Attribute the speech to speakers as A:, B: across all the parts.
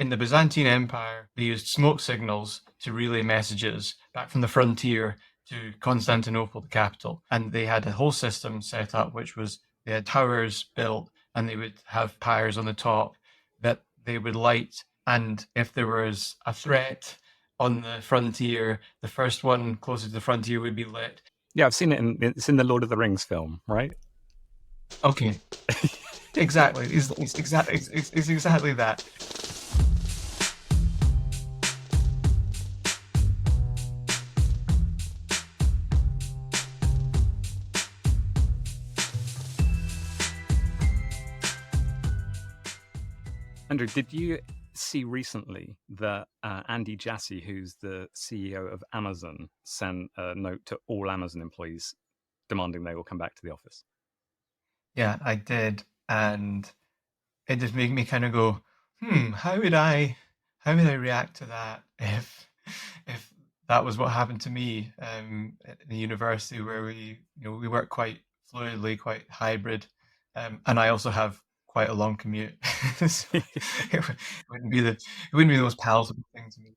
A: in the Byzantine Empire, they used smoke signals to relay messages back from the frontier to Constantinople, the capital. And they had a whole system set up, which was they had towers built and they would have pyres on the top that they would light. And if there was a threat on the frontier, the first one closest to the frontier would be lit.
B: Yeah, I've seen it. It's in the Lord of the Rings film, right?
A: Okay, exactly. It's exactly that.
B: Andrew, did you see recently that Andy Jassy, who's the CEO of Amazon, sent a note to all Amazon employees demanding they all come back to the office?
A: Yeah, I did, and it just made me kind of go, how would I react to that if that was what happened to me at the university where we work quite fluidly, quite hybrid, and I also have quite a long commute, so it wouldn't be the most palatable thing to me.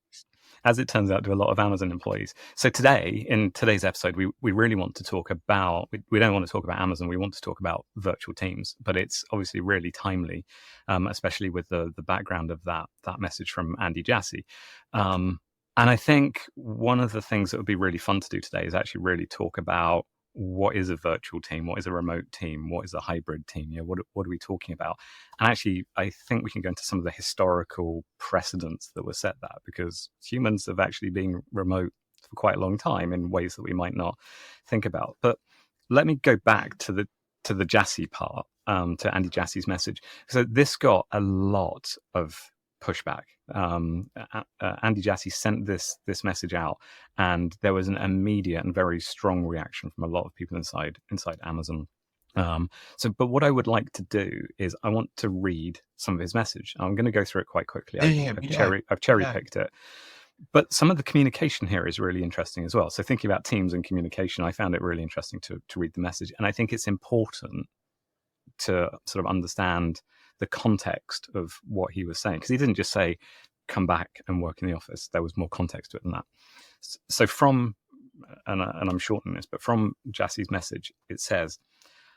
B: As it turns out, to a lot of Amazon employees. So today, in today's episode, we really want to talk about, we don't want to talk about Amazon, we want to talk about virtual teams, but it's obviously really timely, especially with the background of that message from Andy Jassy. And I think one of the things that would be really fun to do today is actually really talk about what is a virtual team, what is a remote team, what is a hybrid team, what are we talking about? And actually, I think we can go into some of the historical precedents that were set that, because humans have actually been remote for quite a long time in ways that we might not think about. But let me go back to the Jassy part, to Andy Jassy's message. So this got a lot of pushback. Andy Jassy sent this message out, and there was an immediate and very strong reaction from a lot of people inside Amazon. But what I would like to do is I want to read some of his message. I'm going to go through it quite quickly. I've cherry picked it. But some of the communication here is really interesting as well. So thinking about teams and communication, I found it really interesting to read the message. And I think it's important to sort of understand the context of what he was saying, because he didn't just say, come back and work in the office. There was more context to it than that. So from, and I'm shortening this, but from Jassy's message, it says,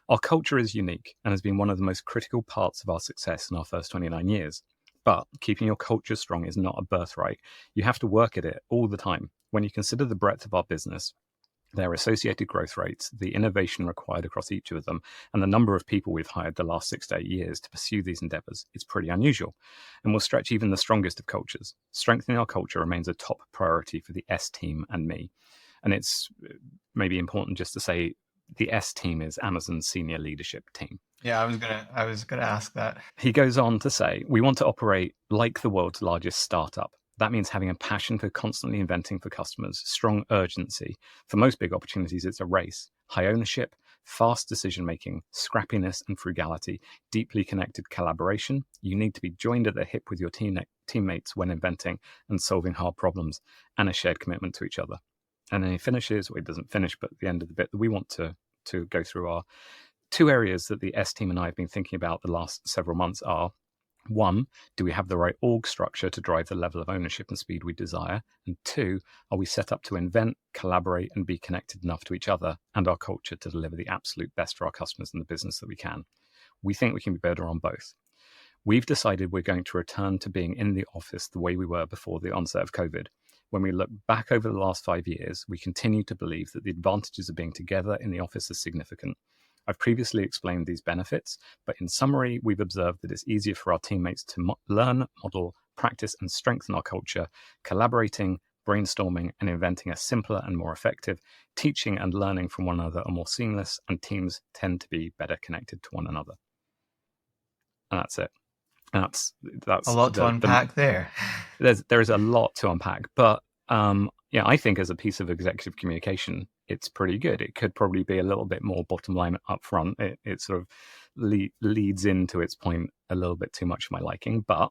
B: our culture is unique and has been one of the most critical parts of our success in our first 29 years. But keeping your culture strong is not a birthright. You have to work at it all the time. When you consider the breadth of our business, their associated growth rates, the innovation required across each of them, and the number of people we've hired the last 6 to 8 years to pursue these endeavors, it's pretty unusual and will stretch even the strongest of cultures. Strengthening our culture remains a top priority for the S team and me. And it's maybe important just to say the S team is Amazon's senior leadership team.
A: Yeah, I was gonna ask that.
B: He goes on to say, we want to operate like the world's largest startup. That means having a passion for constantly inventing for customers, strong urgency. For most big opportunities, it's a race. High ownership, fast decision-making, scrappiness and frugality, deeply connected collaboration. You need to be joined at the hip with your teammates when inventing and solving hard problems, and a shared commitment to each other. And then he finishes, well, he doesn't finish, but at the end of the bit that we want to go through are two areas that the S team and I have been thinking about the last several months are, one, do we have the right org structure to drive the level of ownership and speed we desire? And two, are we set up to invent, collaborate, and be connected enough to each other and our culture to deliver the absolute best for our customers and the business that we can? We think we can be better on both. We've decided we're going to return to being in the office the way we were before the onset of COVID. When we look back over the last 5 years, we continue to believe that the advantages of being together in the office are significant. I've previously explained these benefits, but in summary, we've observed that it's easier for our teammates to learn, model, practice, and strengthen our culture, collaborating, brainstorming, and inventing a simpler and more effective. Teaching and learning from one another are more seamless, and teams tend to be better connected to one another. And that's it. That's
A: a lot to unpack there.
B: There is a lot to unpack, but I think as a piece of executive communication, it's pretty good. It could probably be a little bit more bottom line up front. It sort of leads into its point a little bit too much for my liking, but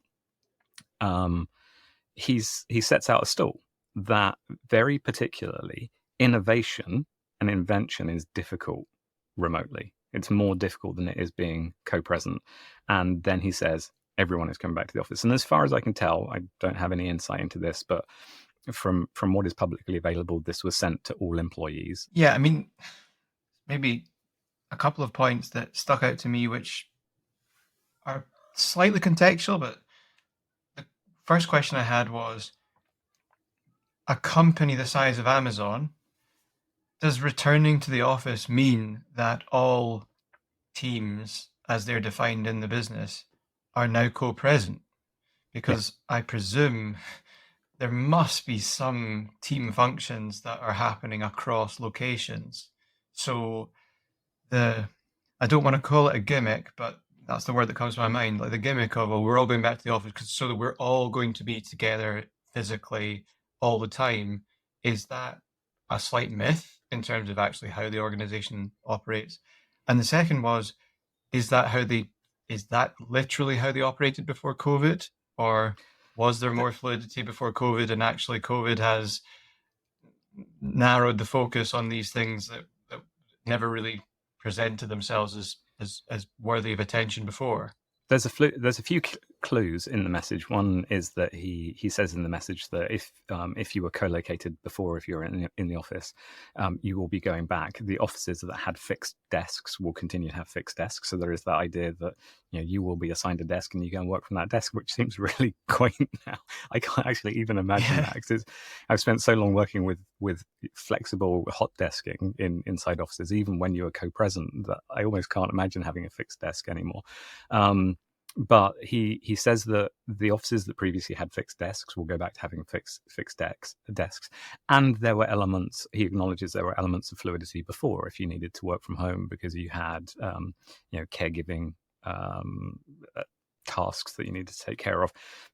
B: he sets out a stall that very particularly innovation and invention is difficult remotely. It's more difficult than it is being co-present. And then he says, everyone is coming back to the office. And as far as I can tell, I don't have any insight into this, but from what is publicly available, this was sent to all employees.
A: Yeah, I mean, maybe a couple of points that stuck out to me, which are slightly contextual, but the first question I had was, a company the size of Amazon, does returning to the office mean that all teams, as they're defined in the business, are now co-present? Because I presume there must be some team functions that are happening across locations. So I don't want to call it a gimmick, but that's the word that comes to my mind. Like the gimmick of, well, we're all going back to the office so that we're all going to be together physically all the time. Is that a slight myth in terms of actually how the organization operates? And the second was, is that literally how they operated before COVID? Or was there more fluidity before COVID, and actually COVID has narrowed the focus on these things that never really presented themselves as worthy of attention before?
B: There's a few clues in the message. One is that he says in the message that if you were co-located before, if you're in the office, you will be going back. The offices that had fixed desks will continue to have fixed desks. So there is that idea that you will be assigned a desk and you go and work from that desk, which seems really quaint now. I can't actually even imagine that, because I've spent so long working with flexible hot desking inside offices, even when you are co-present, that I almost can't imagine having a fixed desk anymore. But he says that the offices that previously had fixed desks will go back to having fixed desks. And there were elements, he acknowledges there were elements of fluidity before. If you needed to work from home because you had caregiving tasks that you needed to take care of,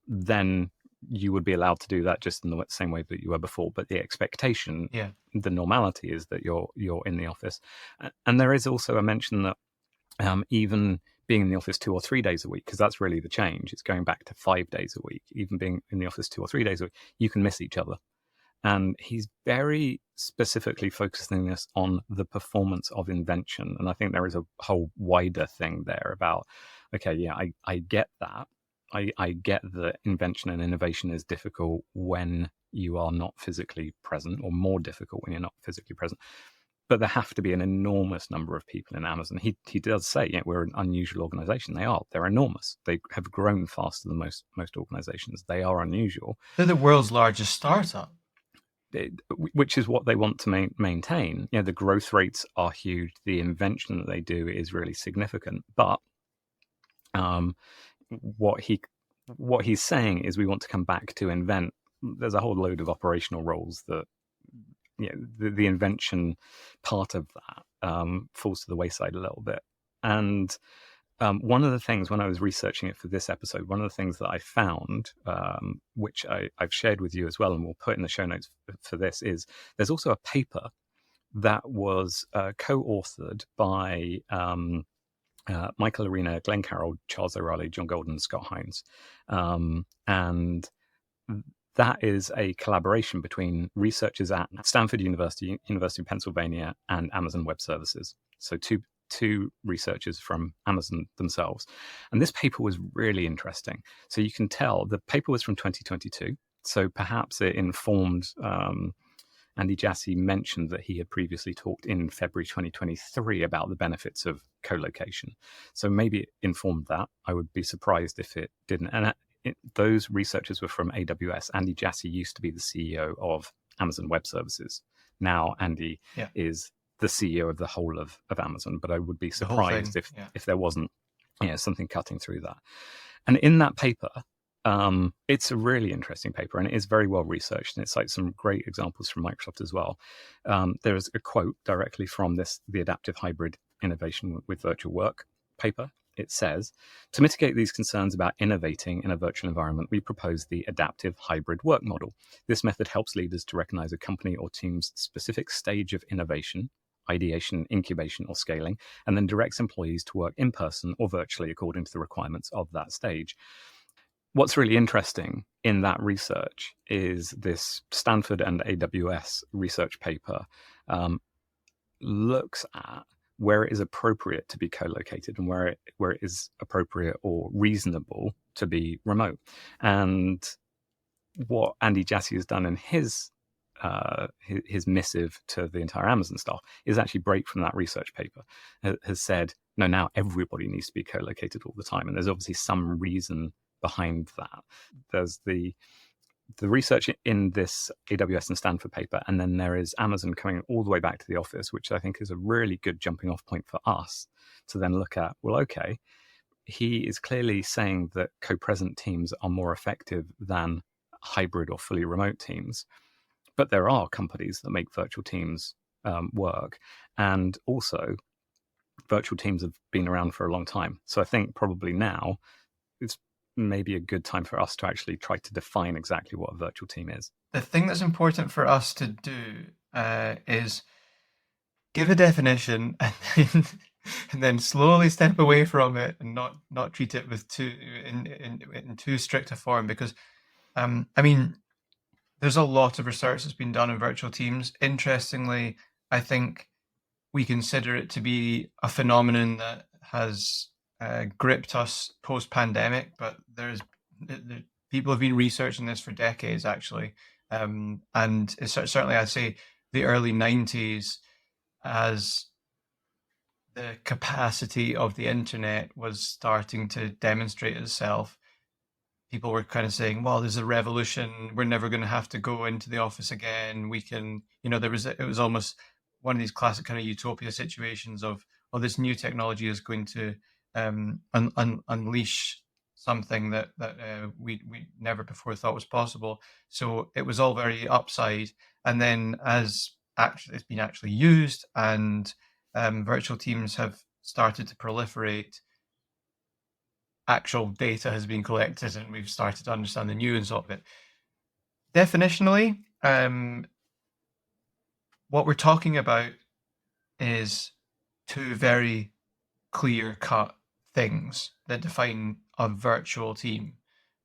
B: then you would be allowed to do that just in the same way that you were before. But the expectation, the normality, is that you're in the office. And there is also a mention that even being in the office 2 or 3 days a week, because that's really the change. It's going back to 5 days a week. Even being in the office 2 or 3 days a week, you can miss each other. And he's very specifically focusing this on the performance of invention. And I think there is a whole wider thing there about, okay, yeah, I get that. I get that invention and innovation is difficult when you are not physically present, or more difficult when you're not physically present. But there have to be an enormous number of people in Amazon. He does say, we're an unusual organization. They're enormous. They have grown faster than most organizations. They are unusual.
A: They're the world's largest startup,
B: which is what they want to maintain. The growth rates are huge. The invention that they do is really significant. But what he's saying is, we want to come back to invent. There's a whole load of operational roles that the invention part of that falls to the wayside a little bit. And one of the things, when I was researching it for this episode, one of the things that I found, which I've shared with you as well, and we'll put in the show notes for this, is there's also a paper that was co-authored by Michael Arena, Glenn Carroll, Charles O'Reilly, John Golden, and Scott Hines. And that is a collaboration between researchers at Stanford University, University of Pennsylvania, and Amazon Web Services. So two researchers from Amazon themselves. And this paper was really interesting. So you can tell the paper was from 2022. So perhaps it informed, Andy Jassy mentioned that he had previously talked in February 2023 about the benefits of co-location. So maybe it informed that. I would be surprised if it didn't. And those researchers were from AWS. Andy Jassy used to be the CEO of Amazon Web Services. Now Andy is the CEO of the whole of Amazon, but I would be surprised if there wasn't something cutting through that. And in that paper, it's a really interesting paper, and it is very well researched, and it cites some great examples from Microsoft as well. There is a quote directly from the Adaptive Hybrid Innovation with Virtual Work paper. It says, to mitigate these concerns about innovating in a virtual environment, we propose the adaptive hybrid work model. This method helps leaders to recognize a company or team's specific stage of innovation, ideation, incubation, or scaling, and then directs employees to work in person or virtually according to the requirements of that stage. What's really interesting in that research is this Stanford and AWS research paper looks at where it is appropriate to be co-located and where it is appropriate or reasonable to be remote. And what Andy Jassy has done in his missive to the entire Amazon staff is actually break from that research paper. Has said, no, now everybody needs to be co-located all the time, and there's obviously some reason behind that. There's the research in this AWS and Stanford paper, and then there is Amazon coming all the way back to the office, which I think is a really good jumping off point for us to then look at, well, okay, he is clearly saying that co-present teams are more effective than hybrid or fully remote teams. But there are companies that make virtual teams work. And also, virtual teams have been around for a long time. So I think probably now it's maybe a good time for us to actually try to define exactly what a virtual team is.
A: The thing that's important for us to do is give a definition and then slowly step away from it and not treat it with in too strict a form, because I mean, there's a lot of research that's been done in virtual teams. Interestingly, I think we consider it to be a phenomenon that has gripped us post-pandemic, but people have been researching this for decades, actually. And it's certainly, I'd say, the early 90s, as the capacity of the internet was starting to demonstrate itself, people were kind of saying, well, there's a revolution. We're never going to have to go into the office again. We can, it was almost one of these classic kind of utopia situations of, oh, this new technology is going to unleash something that we never before thought was possible. So it was all very upside. And then as it's been actually used and virtual teams have started to proliferate, actual data has been collected and we've started to understand the nuance of it. Definitionally, what we're talking about is two very clear-cut things that define a virtual team.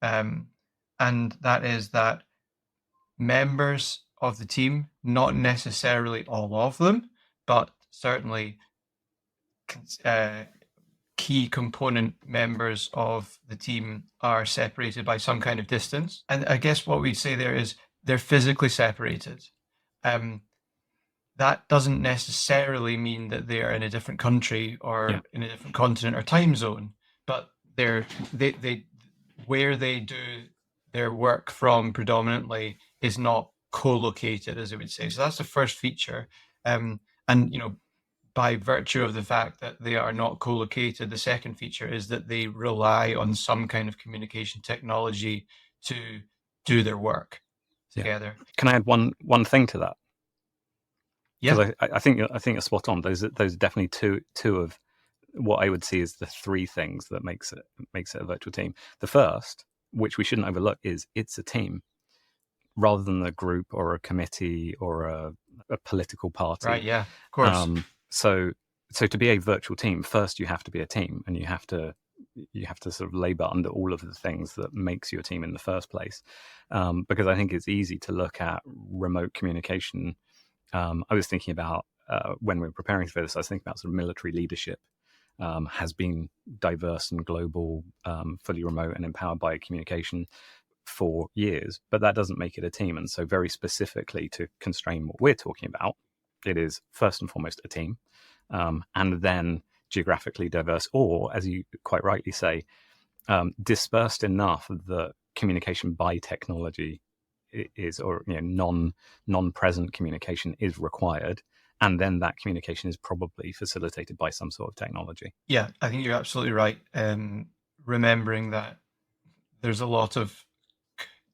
A: And that is that members of the team, not necessarily all of them, but certainly key component members of the team are separated by some kind of distance. And I guess what we'd say there is they're physically separated. That doesn't necessarily mean that they are in a different country or in a different continent or time zone, but they where they do their work from predominantly is not co-located, as I would say. So that's the first feature. And by virtue of the fact that they are not co-located, the second feature is that they rely on some kind of communication technology to do their work together.
B: Can I add one thing to that?
A: Yeah,
B: because I think you're spot on. Those are definitely two of what I would see as the three things that makes it a virtual team. The first, which we shouldn't overlook, is it's a team rather than a group or a committee or a political party.
A: Right. Yeah. Of course.
B: So to be a virtual team, first you have to be a team, and you have to sort of labor under all of the things that makes you a team in the first place. Because I think it's easy to look at remote communication. I was thinking about when we were preparing for this, I was thinking about sort of military leadership has been diverse and global, fully remote and empowered by communication for years, but that doesn't make it a team. And so very specifically to constrain what we're talking about, it is first and foremost a team, and then geographically diverse, or as you quite rightly say, dispersed enough that communication by technology is, or non-present communication is required, and then that communication is probably facilitated by some sort of technology.
A: Yeah, I think you're absolutely right. Remembering that there's a lot of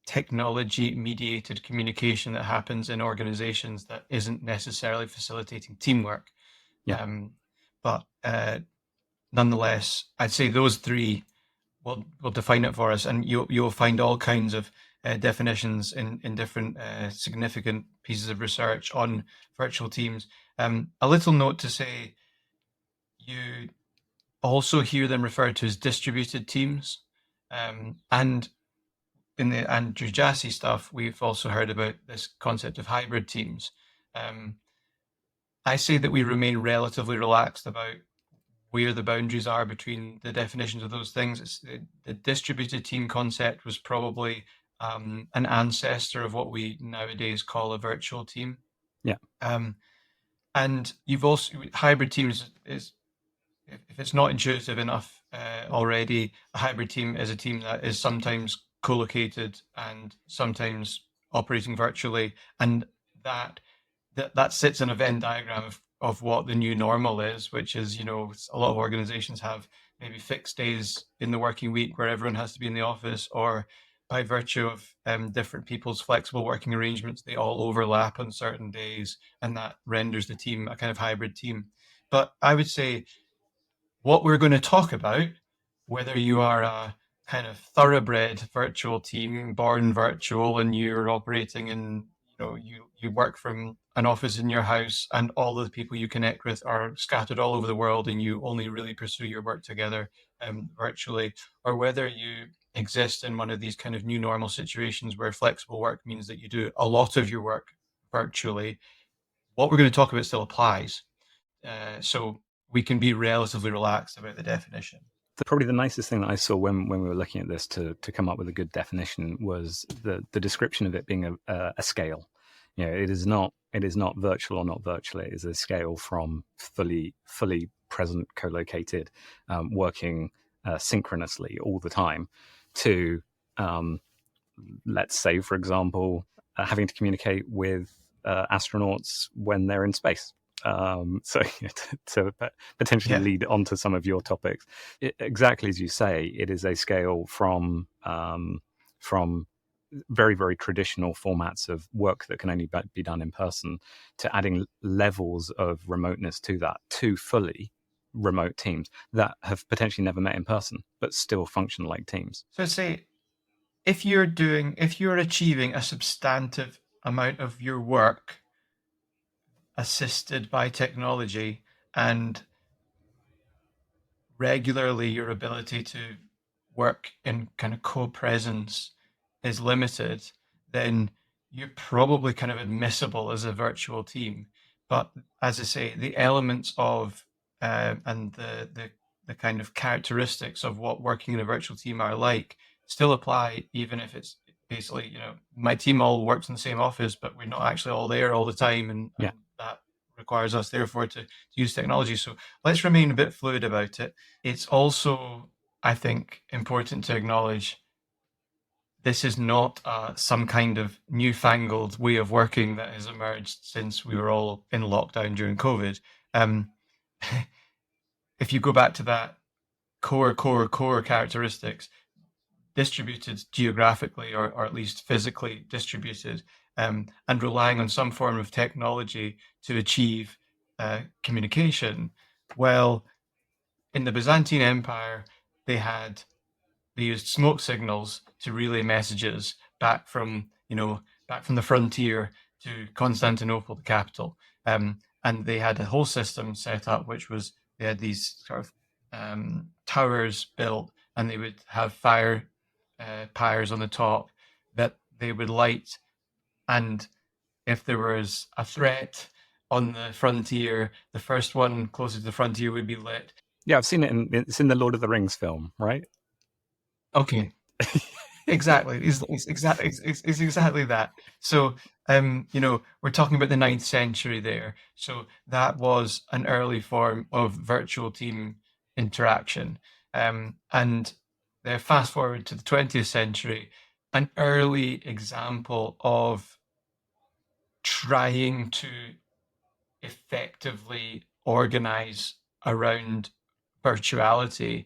A: technology-mediated communication that happens in organizations that isn't necessarily facilitating teamwork.
B: Yeah.
A: But nonetheless, I'd say those three will define it for us, and you'll find all kinds of definitions in different significant pieces of research on virtual teams. A little note to say, you also hear them referred to as distributed teams, and in the Andrew Jassy stuff, we've also heard about this concept of hybrid teams. I say that we remain relatively relaxed about where the boundaries are between the definitions of those things. The distributed team concept was probably an ancestor of what we nowadays call a virtual team.
B: Yeah.
A: And you've also hybrid teams is, if it's not intuitive enough already, a hybrid team is a team that is sometimes co-located and sometimes operating virtually, and that sits in a Venn diagram of what the new normal is, which is, a lot of organizations have maybe fixed days in the working week where everyone has to be in the office, or by virtue of different people's flexible working arrangements, they all overlap on certain days, and that renders the team a kind of hybrid team. But I would say what we're going to talk about, whether you are a kind of thoroughbred virtual team, born virtual, and you're operating in, you work from an office in your house, and all of the people you connect with are scattered all over the world, and you only really pursue your work together virtually, or whether you exist in one of these kind of new normal situations where flexible work means that you do a lot of your work virtually, what we're going to talk about still applies. So we can be relatively relaxed about the definition.
B: Probably the nicest thing that I saw when we were looking at this to come up with a good definition was the description of it being a scale. It is not virtual or not virtual. It is a scale from fully present, co-located, working synchronously all the time, to let's say, for example, having to communicate with astronauts when they're in space. So to potentially lead onto some of your topics, exactly as you say, it is a scale from very, very traditional formats of work that can only be done in person, to adding levels of remoteness to that, to fully remote teams that have potentially never met in person but still function like teams.
A: So say if you're achieving a substantive amount of your work assisted by technology, and regularly your ability to work in kind of co-presence is limited, then you're probably kind of admissible as a virtual team. But as I say, the elements of and the kind of characteristics of what working in a virtual team are like still apply, even if it's basically, my team all works in the same office, but we're not actually all there all the time, and that requires us therefore to use technology. So let's remain a bit fluid about it. It's also, I think, important to acknowledge this is not some kind of newfangled way of working that has emerged since we were all in lockdown during COVID. If you go back to that core characteristics, distributed geographically, or at least physically distributed, and relying on some form of technology to achieve communication. Well, in the Byzantine Empire, they used smoke signals to relay messages back from the frontier to Constantinople, the capital. And they had a whole system set up, which was, they had these sort of towers built, and they would have fire pyres on the top that they would light, and if there was a threat on the frontier, the first one closest to the frontier would be lit.
B: Yeah, I've seen it. It's in the Lord of the Rings film, right?
A: Okay. Exactly. It's exactly that. So, we're talking about the 9th century there. So that was an early form of virtual team interaction. And fast forward to the 20th century, an early example of trying to effectively organize around virtuality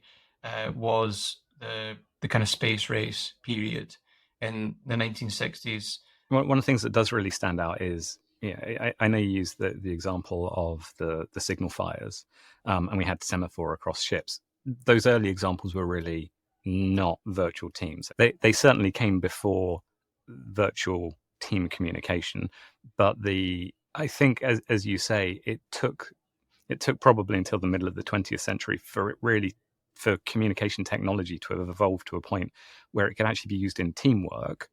A: was the kind of space race period in the 1960s.
B: One of the things that does really stand out is, I know you used the example of the signal fires, and we had semaphore across ships. Those early examples were really not virtual teams. They certainly came before virtual team communication, but I think, as you say, it took probably until the middle of the 20th century for communication technology to have evolved to a point where it can actually be used in teamwork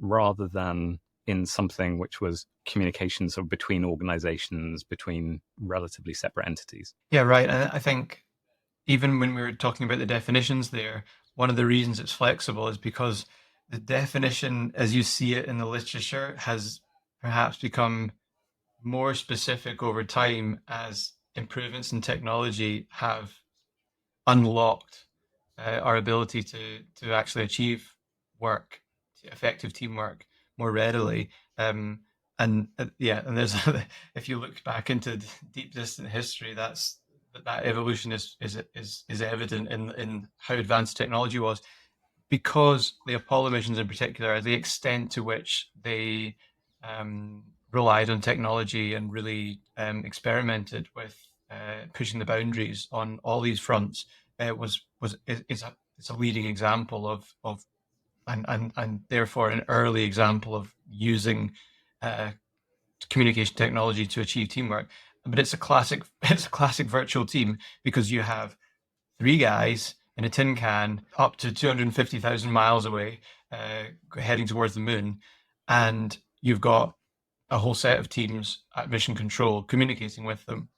B: rather than in something which was communications between organizations, between relatively separate entities.
A: Yeah, right. And I think even when we were talking about the definitions there, one of the reasons it's flexible is because the definition, as you see it in the literature, has perhaps become more specific over time as improvements in technology have unlocked our ability to actually achieve work, effective teamwork more readily. Yeah, and there's if you look back into deep distant history, that evolution is evident in how advanced technology was, because the Apollo missions in particular, the extent to which they relied on technology and really experimented with pushing the boundaries on all these fronts, is a leading example of and therefore an early example of using uh, communication technology to achieve teamwork. But it's a classic virtual team, because you have three guys in a tin can up to 250,000 miles away, heading towards the moon, and you've got a whole set of teams at mission control communicating with them,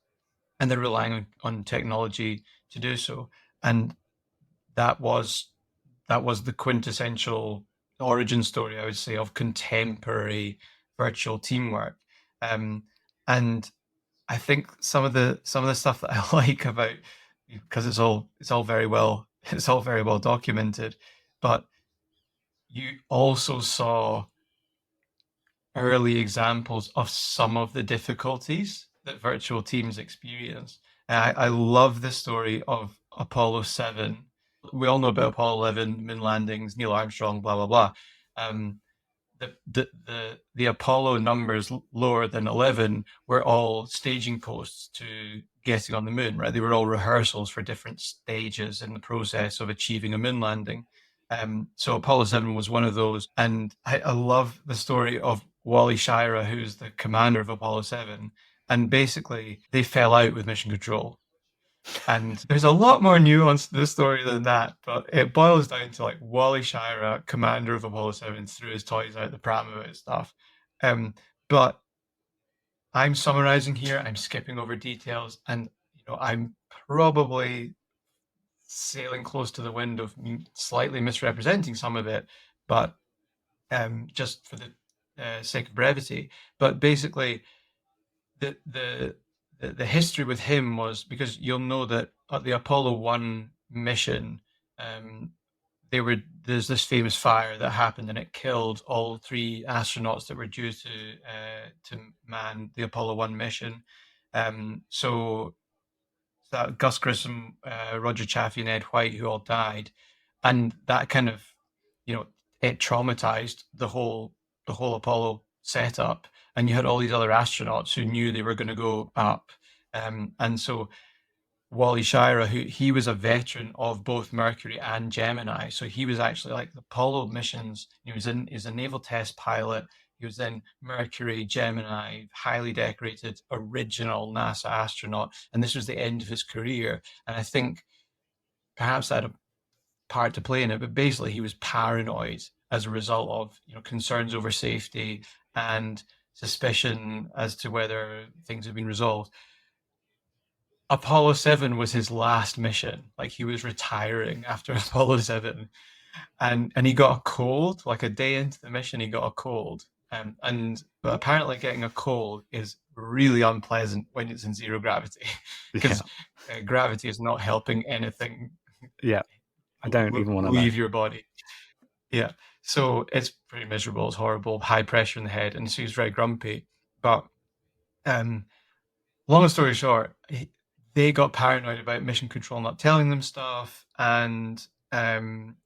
A: and they're relying on technology to do so. And that was the quintessential origin story, I would say, of contemporary virtual teamwork. And I think some of the stuff that I like about, because it's all very well documented, but you also saw early examples of some of the difficulties that virtual teams experience. I love the story of Apollo 7. We all know about Apollo 11, moon landings, Neil Armstrong, blah, blah, blah. The Apollo numbers lower than 11 were all staging posts to getting on the moon, right? They were all rehearsals for different stages in the process of achieving a moon landing. So Apollo 7 was one of those. And I love the story of Wally Schirra, who's the commander of Apollo 7. And basically, they fell out with mission control. And there's a lot more nuance to this story than that, but it boils down to like Wally Schirra, commander of Apollo 7, threw his toys out the pram about stuff. But I'm summarizing here, I'm skipping over details, and I'm probably sailing close to the wind of slightly misrepresenting some of it, but just for the sake of brevity. But basically, the history with him was, because you'll know that at the Apollo 1 mission, there's this famous fire that happened, and it killed all three astronauts that were due to man the Apollo 1 mission. So that Gus Grissom, Roger Chaffee, and Ed White, who all died, and that kind of, it traumatized the whole Apollo setup. And you had all these other astronauts who knew they were going to go up, and so Wally Schirra, he was a veteran of both Mercury and Gemini, so he was actually like the Apollo missions. He was a naval test pilot. He was in Mercury, Gemini, highly decorated, original NASA astronaut, and this was the end of his career. And I think perhaps that had a part to play in it, but basically he was paranoid as a result of concerns over safety and suspicion as to whether things had been resolved. Apollo 7 was his last mission. Like, he was retiring after Apollo 7, and he got a cold. Like, a day into the mission, he got a cold. But apparently getting a cold is really unpleasant when it's in zero gravity, because gravity is not helping anything.
B: Yeah, I don't even want to
A: leave your body. Yeah, so it's pretty miserable. It's horrible. High pressure in the head, and so he's very grumpy. But long story short, they got paranoid about mission control not telling them stuff, and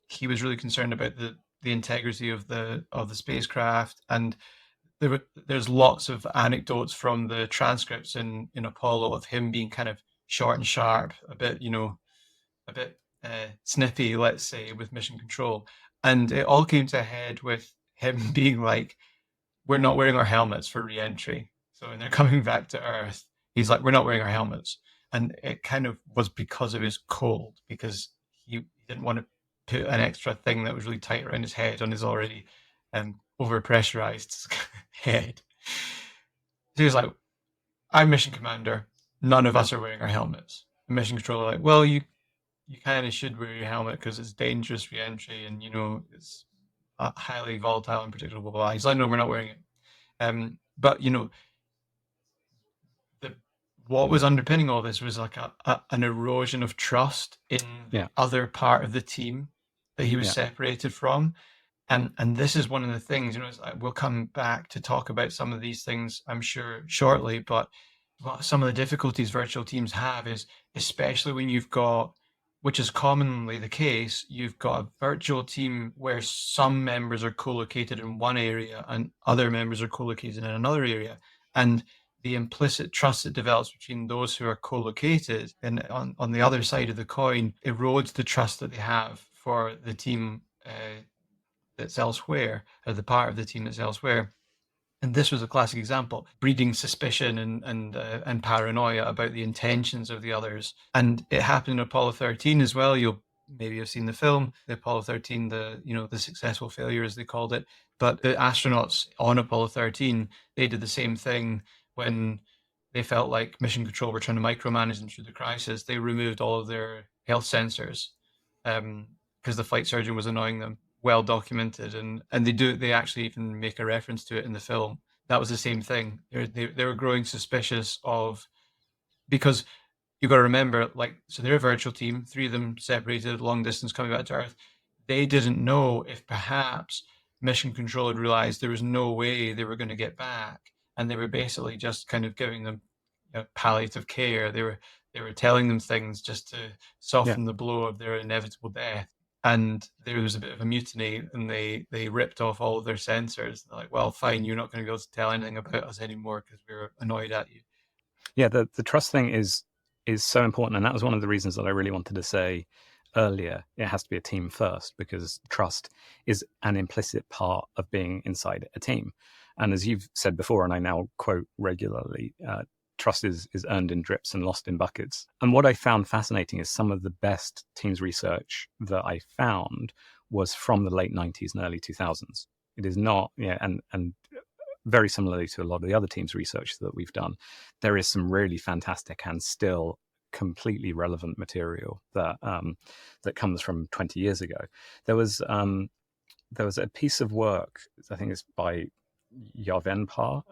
A: he was really concerned about the integrity of the spacecraft. And there's lots of anecdotes from the transcripts in Apollo of him being kind of short and sharp, a bit snippy, let's say, with mission control. And it all came to a head with him being like, "We're not wearing our helmets for re-entry." So when they're coming back to Earth, he's like, "We're not wearing our helmets." And it kind of was because of his cold, because he didn't want to put an extra thing that was really tight around his head on his already overpressurized head. So he was like, "I'm mission commander. None of us are wearing our helmets." And mission control are like, "Well, you you kind of should wear your helmet because it's dangerous re-entry, and it's highly volatile and predictable. He's like, no, we're not wearing it. But the what was underpinning all this was like an erosion of trust in the
B: Yeah,
A: other part of the team that he was
B: yeah,
A: separated from. And this is one of the things, it's like, we'll come back to talk about some of these things, I'm sure, shortly. But what some of the difficulties virtual teams have is, especially when you've got, which is commonly the case, you've got a virtual team where some members are co-located in one area and other members are co-located in another area. And the implicit trust that develops between those who are co-located and on the other side of the coin erodes the trust that they have for the team that's elsewhere, or the part of the team that's elsewhere. And this was a classic example, breeding suspicion and paranoia about the intentions of the others. And it happened in Apollo 13 as well. You'll maybe have seen the film, the Apollo 13, the successful failure as they called it. But the astronauts on Apollo 13, they did the same thing when they felt like mission control were trying to micromanage them through the crisis. They removed all of their health sensors because the flight surgeon was annoying them. Well documented, and they actually even make a reference to it in the film. That was the same thing. They were growing suspicious of, because you've got to remember, like, so they're a virtual team, three of them separated, long distance coming back to Earth. They didn't know if perhaps mission control had realized there was no way they were going to get back, and they were basically just kind of giving them palliative care. They were telling them things just to
B: yeah.
A: soften the blow of their inevitable death. And there was a bit of a mutiny, and they ripped off all of their sensors. They're like, well, fine, you're not going to be able to tell anything about us anymore because we're annoyed at you.
B: Yeah, the trust thing is so important, and that was one of the reasons that I really wanted to say earlier. It has to be a team first, because trust is an implicit part of being inside a team. And as you've said before, and I now quote regularly, trust is earned in drips and lost in buckets. And what I found fascinating is some of the best teams research that I found was from the late 90s and early 2000s. It is not, and very similarly to a lot of the other teams research that we've done, there is some really fantastic and still completely relevant material that comes from 20 years ago. There was a piece of work, I think it's by Yarvenpar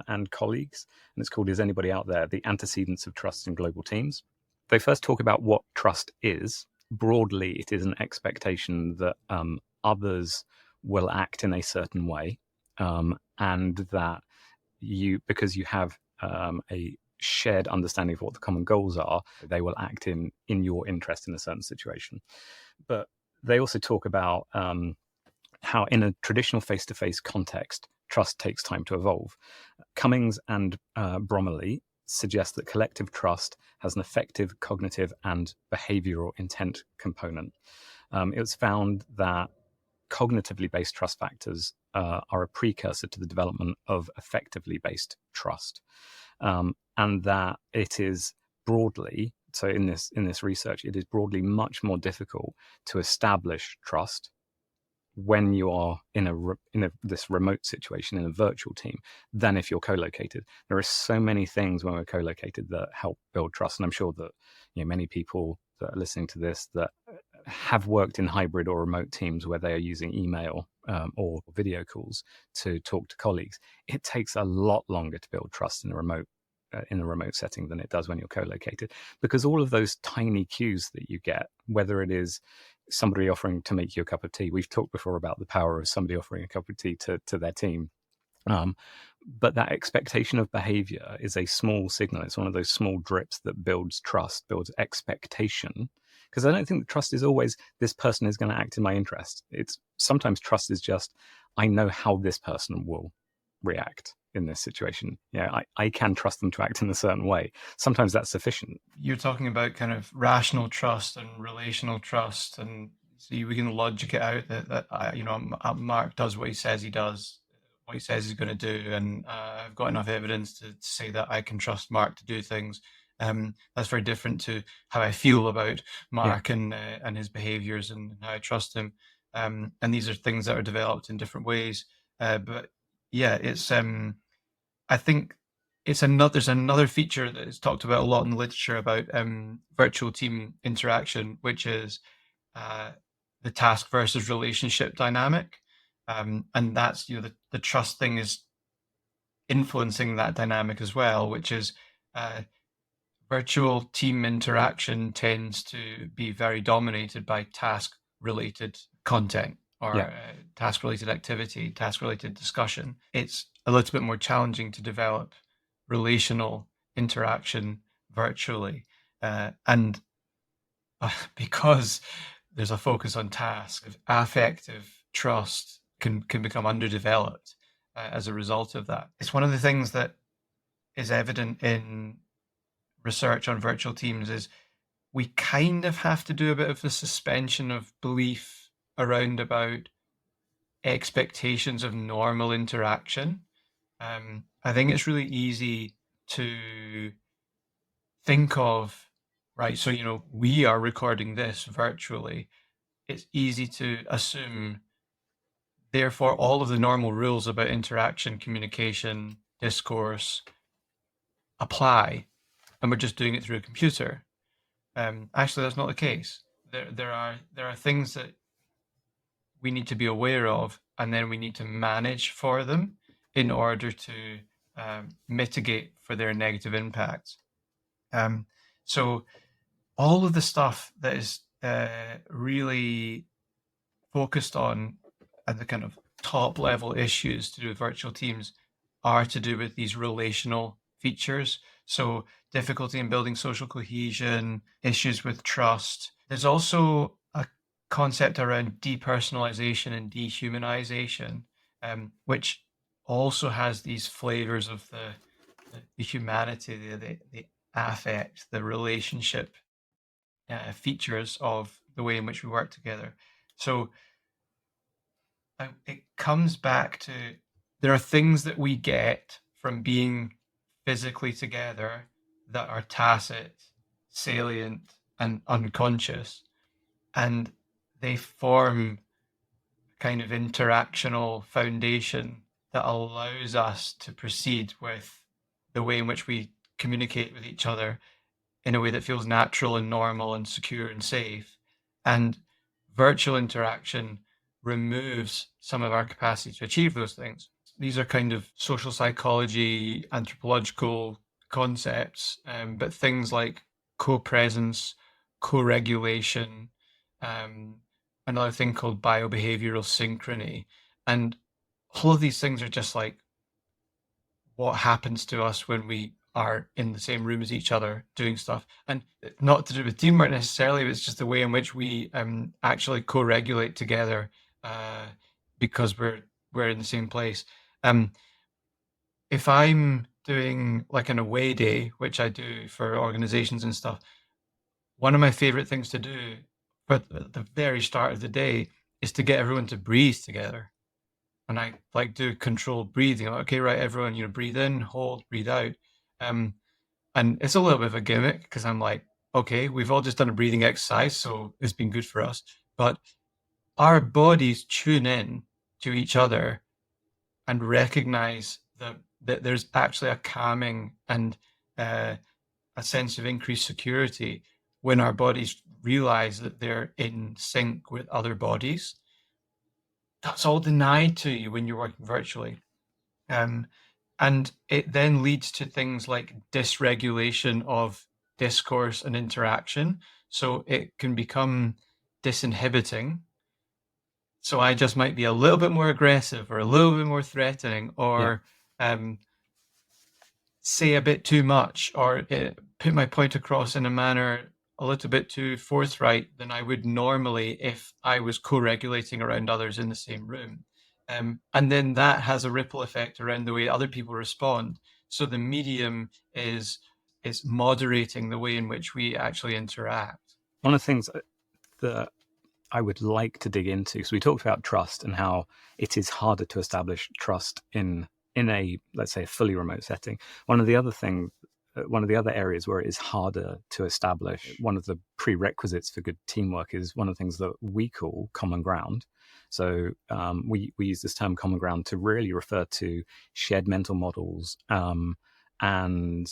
B: and colleagues, and it's called "Is Anybody Out There? The Antecedents of Trust in Global Teams." They first talk about what trust is. Broadly, it is an expectation that others will act in a certain way, and that because you have a shared understanding of what the common goals are, they will act in your interest in a certain situation. But they also talk about how in a traditional face-to-face context, trust takes time to evolve. Cummings and Bromley suggest that collective trust has an effective cognitive and behavioral intent component. It was found that cognitively based trust factors are a precursor to the development of effectively based trust, and that it is broadly, so in this research, it is broadly much more difficult to establish trust when you are in this remote situation in a virtual team than if you're co-located. There are so many things when we're co-located that help build trust, and I'm sure that many people that are listening to this that have worked in hybrid or remote teams where they are using email or video calls to talk to colleagues. It takes a lot longer to build trust in a remote setting than it does when you're co-located, because all of those tiny cues that you get, whether it is somebody offering to make you a cup of tea. We've talked before about the power of somebody offering a cup of tea to their team. But that expectation of behavior is a small signal. It's one of those small drips that builds trust, builds expectation. Because I don't think that trust is always, this person is going to act in my interest. It's sometimes trust is just, I know how this person will react in this situation. I can trust them to act in a certain way. Sometimes that's sufficient.
A: You're talking about kind of rational trust and relational trust, and so we can logic it out that Mark does what he says he does, what he says he's going to do, and I've got enough evidence to say that I can trust Mark to do things. That's very different to how I feel about Mark and his behaviors and how I trust him. And these are things that are developed in different ways. But yeah, it's I think there's another feature that is talked about a lot in the literature about virtual team interaction, which is the task versus relationship dynamic, and that's the trust thing is influencing that dynamic as well, which is virtual team interaction tends to be very dominated by task-related content or task-related activity, task-related discussion. It's a little bit more challenging to develop relational interaction virtually. And because there's a focus on task, affective trust can become underdeveloped as a result of that. It's one of the things that is evident in research on virtual teams is we kind of have to do a bit of the suspension of belief around about expectations of normal interaction. I think it's really easy to think of, right, so, we are recording this virtually. It's easy to assume, therefore, all of the normal rules about interaction, communication, discourse apply, and we're just doing it through a computer. Actually, that's not the case. There are things that we need to be aware of, and then we need to manage for them in order to mitigate for their negative impacts. So all of the stuff that is really focused on at the kind of top level issues to do with virtual teams are to do with these relational features. So difficulty in building social cohesion, issues with trust. There's also a concept around depersonalization and dehumanization, which also has these flavors of the humanity, the affect, the relationship features of the way in which we work together. So it comes back to, there are things that we get from being physically together that are tacit, salient, and unconscious, and they form a kind of interactional foundation that allows us to proceed with the way in which we communicate with each other in a way that feels natural and normal and secure and safe. And virtual interaction removes some of our capacity to achieve those things. These are kind of social psychology, anthropological concepts, but things like co-presence, co-regulation, another thing called biobehavioral synchrony. And all of these things are just like what happens to us when we are in the same room as each other doing stuff, and not to do with teamwork necessarily, but it's just the way in which we actually co-regulate together because we're in the same place. If I'm doing like an away day, which I do for organizations and stuff, one of my favorite things to do at the very start of the day is to get everyone to breathe together. And I like do controlled breathing. Okay, right, everyone, breathe in, hold, breathe out. And it's a little bit of a gimmick because I'm like, okay, we've all just done a breathing exercise, so it's been good for us. But our bodies tune in to each other and recognize that there's actually a calming and a sense of increased security when our bodies realize that they're in sync with other bodies. That's all denied to you when you're working virtually. And it then leads to things like dysregulation of discourse and interaction. So it can become disinhibiting. So I just might be a little bit more aggressive or a little bit more threatening or say a bit too much or put my point across in a manner a little bit too forthright than I would normally if I was co-regulating around others in the same room. And then that has a ripple effect around the way other people respond. So the medium is moderating the way in which we actually interact.
B: One of the things that I would like to dig into, so we talked about trust and how it is harder to establish trust in a, let's say, a fully remote setting. One of the other areas where it is harder to establish, one of the prerequisites for good teamwork is one of the things that we call common ground. So we use this term common ground to really refer to shared mental models and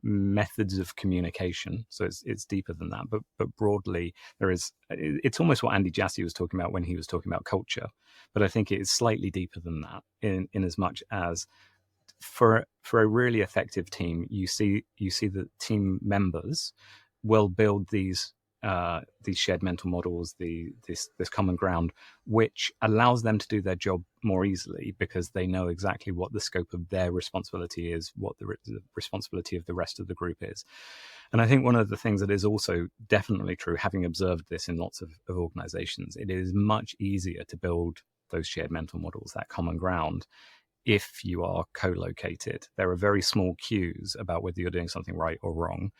B: methods of communication. So it's deeper than that, but broadly there is. It's almost what Andy Jassy was talking about when he was talking about culture, but I think it is slightly deeper than that. In as much as for a really effective team, you see that team members will build these shared mental models, this common ground, which allows them to do their job more easily because they know exactly what the scope of their responsibility is, what the responsibility of the rest of the group is. And I think one of the things that is also definitely true, having observed this in lots of organizations, it is much easier to build those shared mental models, that common ground, if you are co-located. There are very small cues about whether you're doing something right or wrong.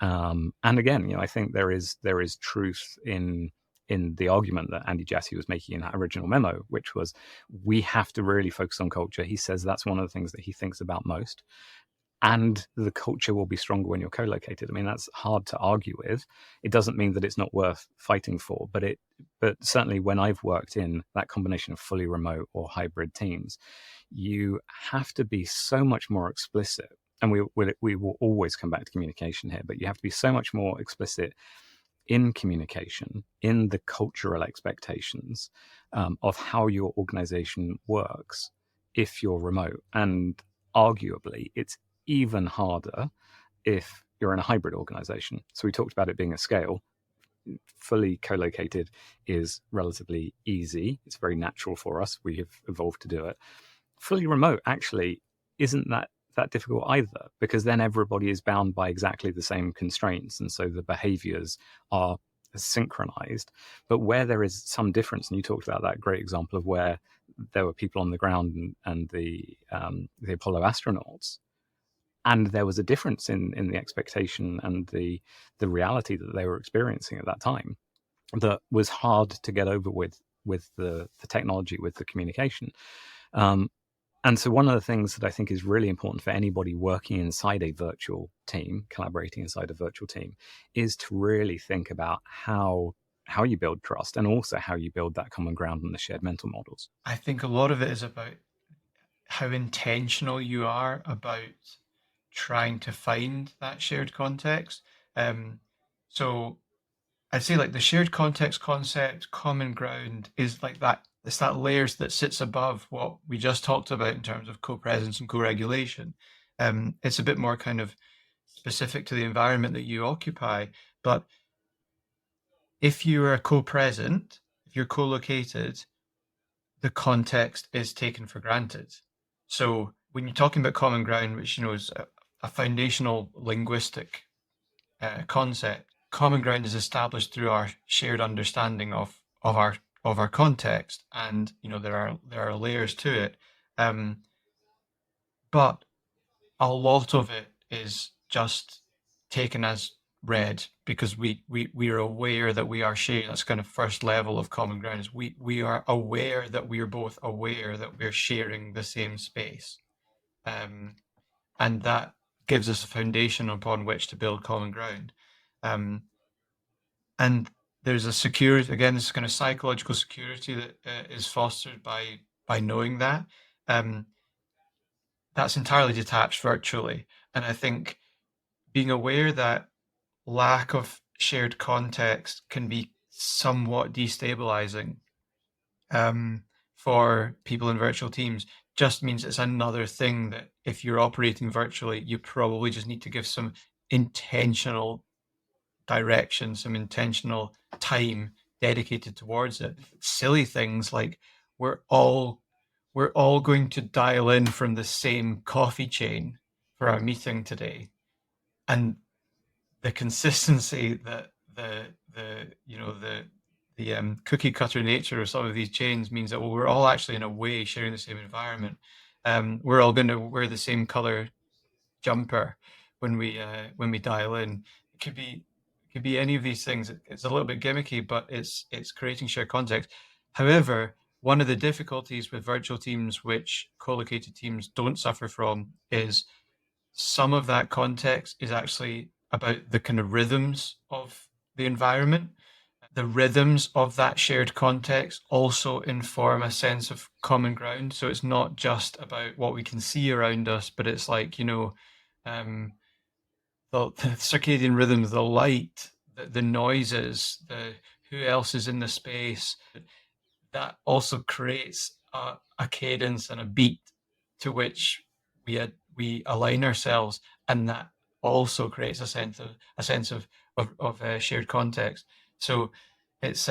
B: And again, I think there is truth in the argument that Andy Jassy was making in that original memo, which was we have to really focus on culture. He says that's one of the things that he thinks about most. And the culture will be stronger when you're co-located. I mean, that's hard to argue with. It doesn't mean that it's not worth fighting for, but certainly when I've worked in that combination of fully remote or hybrid teams, you have to be so much more explicit. And we will always come back to communication here, but you have to be so much more explicit in communication, in the cultural expectations of how your organization works if you're remote. And arguably, it's even harder if you're in a hybrid organization. So we talked about it being a scale. Fully co-located is relatively easy. It's very natural for us. We have evolved to do it. Fully remote actually isn't that difficult either, because then everybody is bound by exactly the same constraints, and so the behaviors are synchronized. But where there is some difference, and you talked about that great example of where there were people on the ground and the Apollo astronauts, and there was a difference in the expectation and the reality that they were experiencing at that time that was hard to get over with the technology, with the communication. And so one of the things that I think is really important for anybody working inside a virtual team, collaborating inside a virtual team, is to really think about how you build trust and also how you build that common ground and the shared mental models.
A: I think a lot of it is about how intentional you are about trying to find that shared context. So I'd say like the shared context concept, common ground, is like that. It's that layers that sits above what we just talked about in terms of co-presence and co-regulation. It's a bit more kind of specific to the environment that you occupy. But if you are co-present, if you're co-located, the context is taken for granted. So when you're talking about common ground, which is a foundational linguistic concept, common ground is established through our shared understanding of our context, and there are layers to it, but a lot of it is just taken as read because we are aware that we are sharing. That's kind of first level of common ground, is we are aware that we are both aware that we're sharing the same space, and that gives us a foundation upon which to build common ground. And there's a security, again, this kind of psychological security that is fostered by knowing that. That's entirely detached virtually. And I think being aware that lack of shared context can be somewhat destabilizing for people in virtual teams just means it's another thing that if you're operating virtually, you probably just need to give some intentional direction, some intentional time dedicated towards it. Silly things like we're all going to dial in from the same coffee chain for our meeting today, and the consistency that the cookie cutter nature of some of these chains means that we're all actually in a way sharing the same environment. We're all going to wear the same color jumper when we dial in. It could be any of these things. It's a little bit gimmicky, but it's creating shared context. However, one of the difficulties with virtual teams, which co-located teams don't suffer from, is some of that context is actually about the kind of rhythms of the environment. The rhythms of that shared context also inform a sense of common ground. So it's not just about what we can see around us, but it's like, the circadian rhythms, the light, the noises, the who else is in the space. That also creates a cadence and a beat to which we align ourselves, and that also creates a sense of shared context. So it's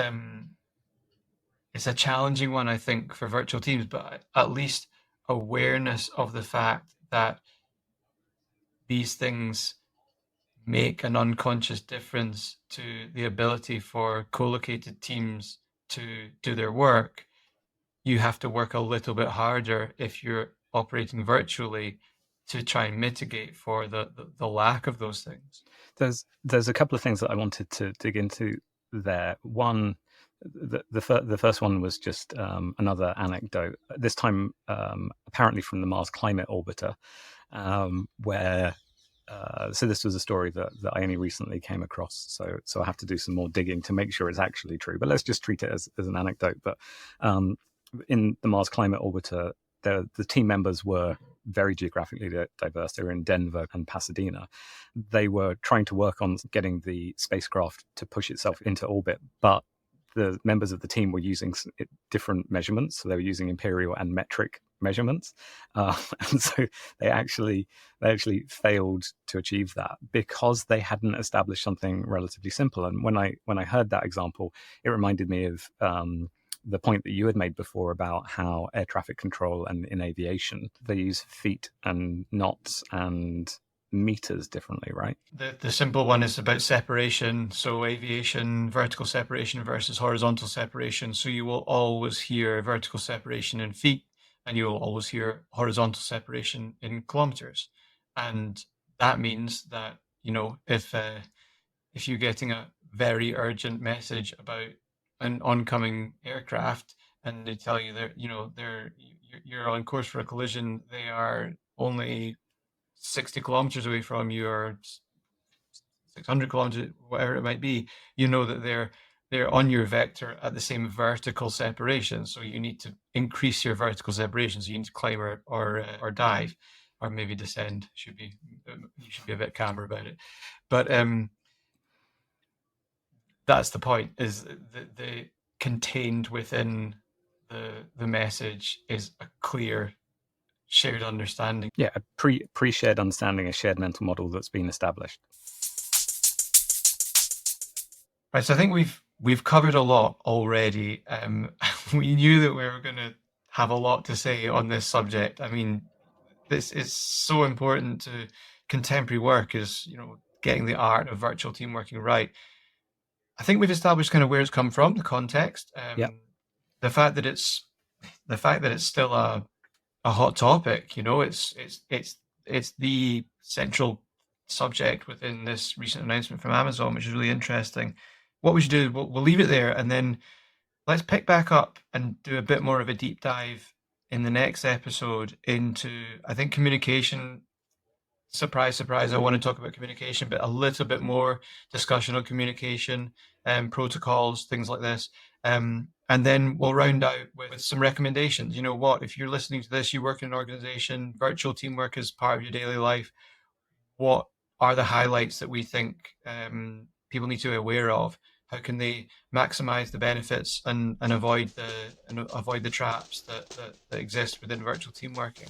A: it's a challenging one, I think, for virtual teams, but at least awareness of the fact that these things make an unconscious difference to the ability for co-located teams to do their work. You have to work a little bit harder if you're operating virtually to try and mitigate for the lack of those things.
B: There's a couple of things that I wanted to dig into there. One, the first one was just another anecdote. This time, apparently from the Mars Climate Orbiter, where so this was a story that I only recently came across. So I have to do some more digging to make sure it's actually true. But let's just treat it as an anecdote. But in the Mars Climate Orbiter, the team members were very geographically diverse. They were in Denver and Pasadena. They were trying to work on getting the spacecraft to push itself into orbit, but the members of the team were using different measurements. So they were using imperial and metric measurements, and so they actually failed to achieve that because they hadn't established something relatively simple. And when I heard that example, it reminded me of the point that you had made before about how air traffic control and in aviation, they use feet and knots and meters differently, right?
A: The simple one is about separation. So aviation, vertical separation versus horizontal separation. So you will always hear vertical separation in feet, and you will always hear horizontal separation in kilometers. And that means that, if you're getting a very urgent message about an oncoming aircraft, and they tell you that you're on course for a collision, they are only 60 kilometers away from you, or 600 kilometers, whatever it might be, you know that they're on your vector at the same vertical separation. So you need to increase your vertical separation. So you need to climb or dive, or maybe descend. You should be a bit calmer about it. But that's the point, is the contained within the message is a clear shared understanding.
B: Yeah, a pre-shared understanding, a shared mental model that's been established.
A: Right, so I think we've covered a lot already. We knew that we were going to have a lot to say on this subject. I mean, this is so important to contemporary work, is getting the art of virtual team working right. I think we've established kind of where it's come from, the context, the fact that it's still a hot topic. It's the central subject within this recent announcement from Amazon, which is really interesting. What we should do, we'll leave it there, and then let's pick back up and do a bit more of a deep dive in the next episode into, I think, communication. Surprise, surprise, I want to talk about communication, but a little bit more discussion on communication and protocols, things like this. And then we'll round out with some recommendations. If you're listening to this, you work in an organization, virtual teamwork is part of your daily life. What are the highlights that we think people need to be aware of? How can they maximize the benefits and avoid the traps that exist within virtual team working?